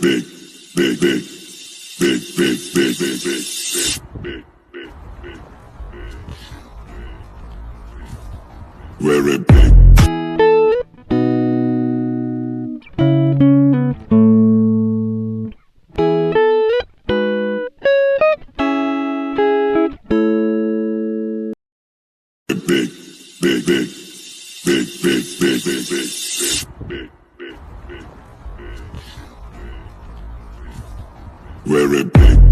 big, big, big, big, big, big, big, big, big, big. Very big. Big, big, big, big, big, big, big, big, big, big, big, big, very big.